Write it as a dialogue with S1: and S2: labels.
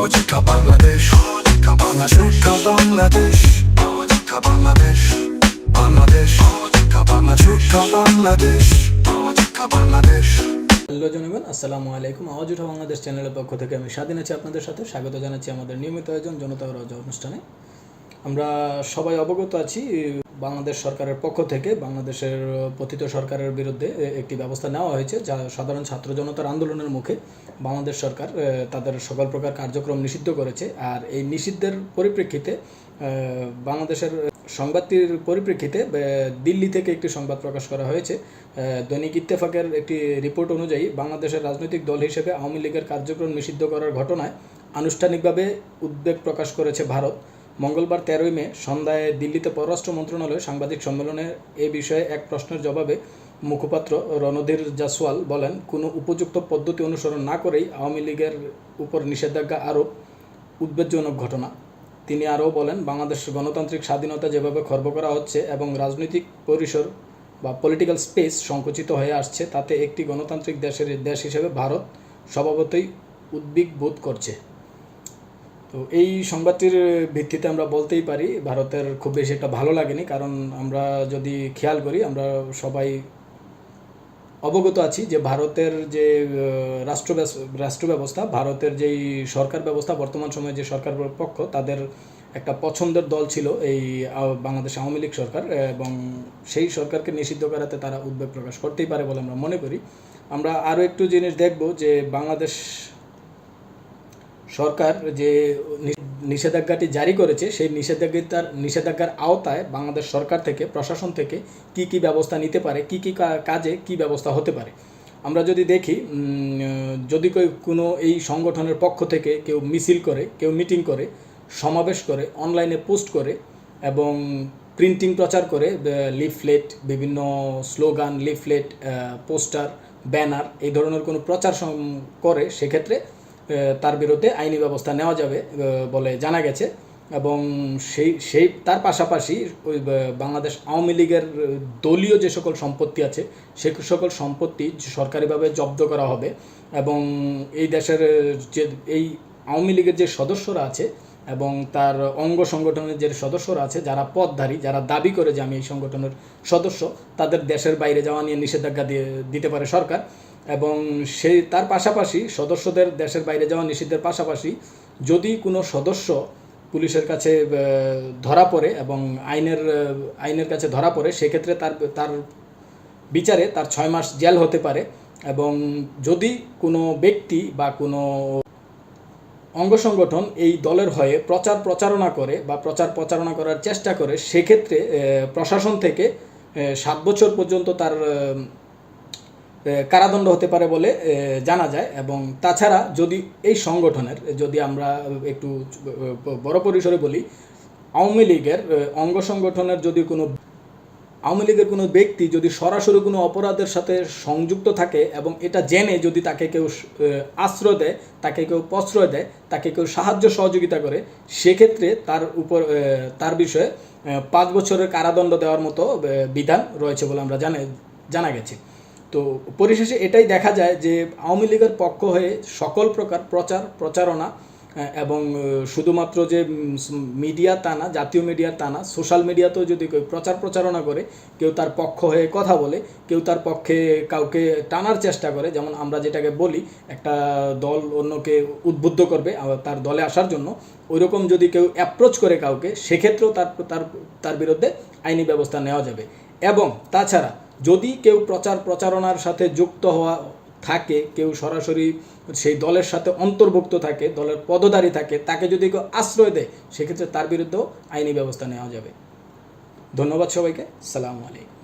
S1: Ayodhya Bangladesh, Ayodhya Bangladesh, Ayodhya Bangladesh, Bangladesh, Ayodhya Bangladesh, Ayodhya Bangladesh, Ayodhya Bangladesh.
S2: Hello জনগণ, আসসালামু আলাইকুম। আওয়াজ উঠা বাংলাদেশ চ্যানেলের পক্ষ থেকে আমি স্বাধীন আছি আপনাদের সাথে স্বাগত জানাচ্ছি আমাদের নিয়মিত আয়োজন জনতা ও রাজা অনুষ্ঠানে। আমরা সবাই অবগত আছি বাংলাদেশ সরকারের পক্ষ থেকে বাংলাদেশের পতিত সরকারের বিরুদ্ধে একটি ব্যবস্থা নেওয়া হয়েছে, যা সাধারণ ছাত্র জনতার আন্দোলনের মুখে বাংলাদেশ সরকার তাদের সকল প্রকার কার্যক্রম নিষিদ্ধ করেছে। আর এই নিষিদ্ধের পরিপ্রেক্ষিতে বাংলাদেশের সংবাদটির পরিপ্রেক্ষিতে দিল্লি থেকে একটি সংবাদ প্রকাশ করা হয়েছে। দৈনিক ইত্তেফাকের একটি রিপোর্ট অনুযায়ী বাংলাদেশের রাজনৈতিক দল হিসেবে আওয়ামী লীগের কার্যক্রম নিষিদ্ধ করার ঘটনায় আনুষ্ঠানিকভাবে উদ্বেগ প্রকাশ করেছে ভারত। মঙ্গলবার 13 মে সন্ধ্যায় দিল্লিতে পররাষ্ট্র মন্ত্রণালয়ে সাংবাদিক সম্মেলনে এ বিষয়ে এক প্রশ্নের জবাবে মুখপাত্র রণধীর জাসওয়াল বলেন, কোনো উপযুক্ত পদ্ধতি অনুসরণ না করেই আওয়ামী লীগের উপর নিষেধাজ্ঞা আরোপ উদ্বেগজনক ঘটনা। তিনি আরও বলেন, বাংলাদেশ গণতান্ত্রিক স্বাধীনতা যেভাবে খর্ব করা হচ্ছে এবং রাজনৈতিক পরিসর বা পলিটিক্যাল স্পেস সংকুচিত হয়ে আসছে, তাতে একটি গণতান্ত্রিক দেশ হিসেবে ভারত স্বভাবতই উদ্বিগ্ন বোধ করছে। তো এই সংবাদটির ভিত্তিতে আমরা বলতেই পারি ভারতের খুব বেশি একটা ভালো লাগেনি, কারণ আমরা যদি খেয়াল করি আমরা সবাই অবগত আছি যে ভারতের যে রাষ্ট্র ব্যবস্থা, ভারতের যেই সরকার ব্যবস্থা, বর্তমান সময়ে যে সরকার পক্ষ, তাদের একটা পছন্দের দল ছিল এই বাংলাদেশ আওয়ামী লীগ সরকার, এবং সেই সরকারকে নিষিদ্ধ করাতে তারা উদ্বেগ প্রকাশ করতেই পারে বলে আমরা মনে করি। আমরা আরও একটু জিনিস দেখব যে বাংলাদেশ সরকার যে নিষেধাজ্ঞাটি জারি করেছে, সেই নিষেধাজ্ঞার আওতায় বাংলাদেশ সরকার থেকে, প্রশাসন থেকে কি কি ব্যবস্থা নিতে পারে, কি কি কাজে কি ব্যবস্থা হতে পারে। আমরা যদি দেখি, যদি কোনো এই সংগঠনের পক্ষ থেকে কেউ মিছিল করে, কেউ মিটিং করে, সমাবেশ করে, অনলাইনে পোস্ট করে এবং প্রিন্টিং প্রচার করে, লিফলেট, বিভিন্ন স্লোগান, লিফলেট, পোস্টার, ব্যানার, এই ধরনের কোনো প্রচার করে, সেক্ষেত্রে তার বিরুদ্ধে আইনি ব্যবস্থা নেওয়া যাবে বলে জানা গেছে। এবং সেই তার পাশাপাশি ওই বাংলাদেশ আওয়ামী লীগের দলীয় যে সকল সম্পত্তি আছে, সে সকল সম্পত্তি সরকারিভাবে জব্দ করা হবে। এবং এই দেশের যে এই আওয়ামী লীগের যে সদস্যরা আছে এবং তার অঙ্গ সংগঠনের যে সদস্যরা আছে, যারা পদধারী, যারা দাবি করে যে আমি এই সংগঠনের সদস্য, তাদের দেশের বাইরে যাওয়া নিয়ে নিষেধাজ্ঞা দিতে পারে সরকার। এবং তার পাশাপাশি সদস্যদের দেশের বাইরে যাওয়া নিষিদ্ধের পাশাপাশি যদি কোনো সদস্য পুলিশের কাছে ধরা পড়ে এবং আইনের কাছে ধরা পড়ে, সেক্ষেত্রে তার বিচারে তার 6 মাস জেল হতে পারে। এবং যদি কোনো ব্যক্তি বা কোনো অঙ্গ সংগঠন এই দলের হয়ে প্রচারণা করে বা প্রচারণা করার চেষ্টা করে, সেক্ষেত্রে প্রশাসন থেকে 7 বছর পর্যন্ত তার কারাদণ্ড হতে পারে বলে জানা যায়। এবং তাছাড়া যদি এই সংগঠনের, যদি আমরা একটু বড় পরিসরে বলি, আওয়ামী লীগের অঙ্গ সংগঠনের যদি আওয়ামী লীগের কোনো ব্যক্তি যদি সরাসরি কোনো অপরাধের সাথে সংযুক্ত থাকে এবং এটা জেনে যদি তাকে কেউ আশ্রয় দেয়, তাকে কেউ প্রশ্রয় দেয়, তাকে কেউ সাহায্য সহযোগিতা করে, সেক্ষেত্রে তার বিষয়ে 5 বছরের কারাদণ্ড দেওয়ার মতো বিধান রয়েছে বলে আমরা জানা গেছে। তো পরিশেষে এটাই দেখা যায় যে আওয়ামী লীগের পক্ষ হয়ে সকল প্রকার প্রচারণা এবং শুধুমাত্র যে মিডিয়া তা না, জাতীয় মিডিয়া তা না, সোশ্যাল মিডিয়াতেও যদি কেউ প্রচারণা করে, কেউ তার পক্ষ হয়ে কথা বলে, কেউ তার পক্ষে কাউকে টানার চেষ্টা করে, যেমন আমরা যেটাকে বলি একটা দল অন্যকে উদ্বুদ্ধ করবে তার দলে আসার জন্য, ওইরকম যদি কেউ অ্যাপ্রোচ করে কাউকে, সেক্ষেত্রেও তার বিরুদ্ধে আইনি ব্যবস্থা নেওয়া যাবে। এবং তাছাড়া যদি কেউ প্রচারণার সাথে যুক্ত থাকে, কেউ সরাসরি সেই দলের সাথে অন্তর্ভুক্ত থাকে, দলের পদধারী থাকে, তাকে যদি কেউ আশ্রয় দেয়, সেক্ষেত্রে তার বিরুদ্ধেও আইনি ব্যবস্থা নেওয়া যাবে। ধন্যবাদ সবাইকে। আসসালামু আলাইকুম।